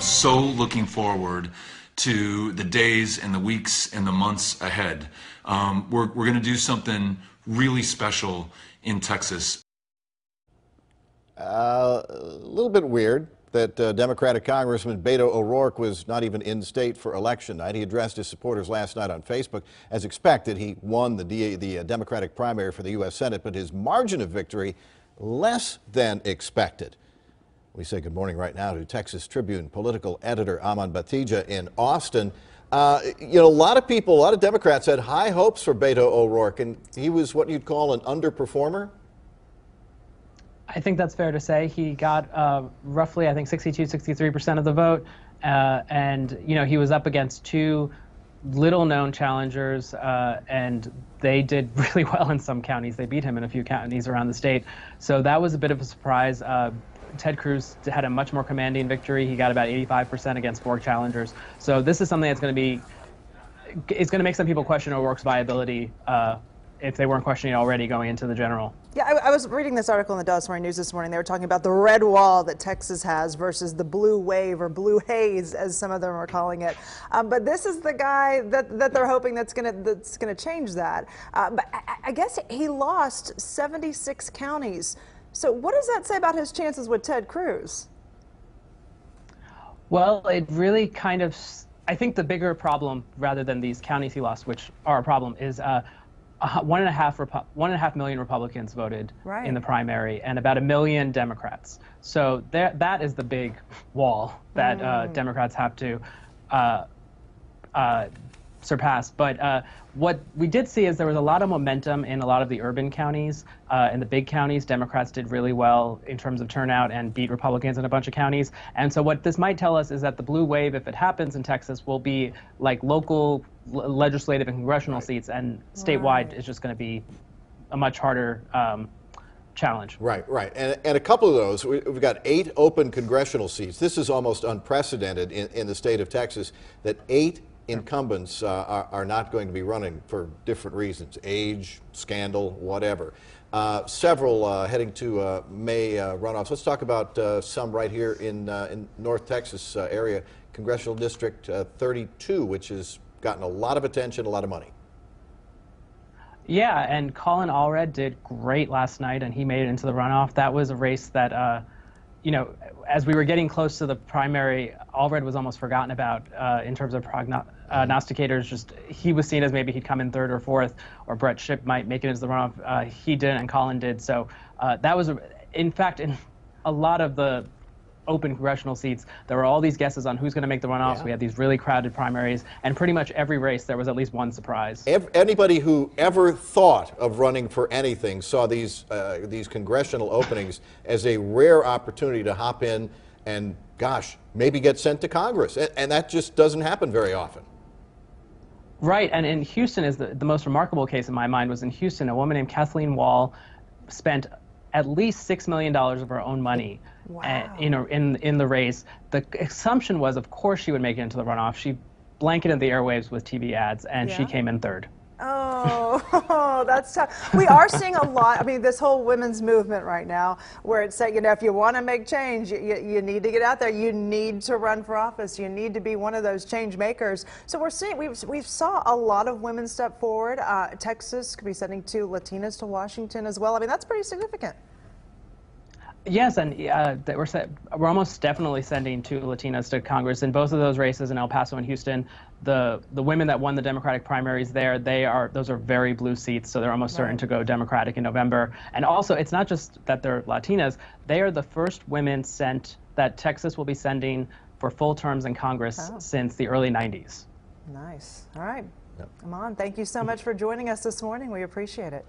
so looking forward to the days and the weeks and the months ahead. We're going to do something really special in Texas. A little bit weird that Democratic Congressman Beto O'Rourke was not even in state for election night. He addressed his supporters last night on Facebook. As expected, he won the Democratic primary for the U.S. Senate, but his margin of victory less than expected. We say good morning right now to Texas Tribune political editor Aman Batheja in Austin. You know, a lot of people, a lot of Democrats had high hopes for Beto O'Rourke, and he was what you'd call an underperformer. I think that's fair to say. He got roughly, I think, 63% of the vote, and you know, he was up against two little-known challengers, and they did really well in some counties. They beat him in a few counties around the state, so that was a bit of a surprise. Ted Cruz had a much more commanding victory. He got about 85% against four challengers. So this is something that's going to be, it's going to make some people question O'Rourke's viability if they weren't questioning it already going into the general. Yeah, I was reading this article in the Dallas Morning News this morning. They were talking about the red wall that Texas has versus the blue wave or blue haze, as some of them are calling it. But this is the guy that they're hoping that's gonna change that. But I guess he lost 76 counties. So what does that say about his chances with Ted Cruz? Well, it really kind of, I think the bigger problem, rather than these counties he lost, which are a problem, is 1.5 million Republicans voted in the primary and about 1 million Democrats. So that is the big wall that Democrats have to surpass. But what we did see is there was a lot of momentum in a lot of the urban counties. In the big counties, Democrats did really well in terms of turnout and beat Republicans in a bunch of counties. And so what this might tell us is that the blue wave, if it happens in Texas, will be like local legislative and congressional seats, and statewide is just going to be a much harder challenge. Right. And a couple of those, we've got 8 open congressional seats. This is almost unprecedented in the state of Texas, that 8 incumbents are not going to be running for different reasons, age, scandal, whatever. Several heading to May runoffs. Let's talk about some right here in North Texas area, Congressional District 32, which has gotten a lot of attention, a lot of money. Yeah, and Colin Allred did great last night, and he made it into the runoff. That was a race that, you know, as we were getting close to the primary, Allred was almost forgotten about in terms of prognosticators. Just he was seen as maybe he'd come in 3rd or 4th, or Brett Shipp might make it into the runoff. He didn't, and Colin did. So that was, in fact, in a lot of the open congressional seats, there were all these guesses on who's going to make the runoffs. Yeah. We had these really crowded primaries, and pretty much every race there was at least one surprise. Anybody who ever thought of running for anything saw these congressional openings as a rare opportunity to hop in and, gosh, maybe get sent to Congress, and that just doesn't happen very often. Right, and in Houston is the most remarkable case in my mind was in Houston. A woman named Kathleen Wall spent at least $6 million of her own money in the race. The assumption was, of course, she would make it into the runoff. She blanketed the airwaves with TV ads, and she came in 3rd. Oh, that's tough. We are seeing a lot, I mean, this whole women's movement right now, where it's saying, you know, if you want to make change, you need to get out there. You need to run for office. You need to be one of those change makers. So we're seeing, we've saw a lot of women step forward. Texas could be sending 2 Latinas to Washington as well. I mean, that's pretty significant. Yes, and we're almost definitely sending 2 Latinas to Congress in both of those races in El Paso and Houston. The women that won the Democratic primaries there, those are very blue seats, so they're almost certain to go Democratic in November. And also, it's not just that they're Latinas; they are the first women sent that Texas will be sending for full terms in Congress since the early '90s. Nice. All right, Aman, thank you so much for joining us this morning. We appreciate it.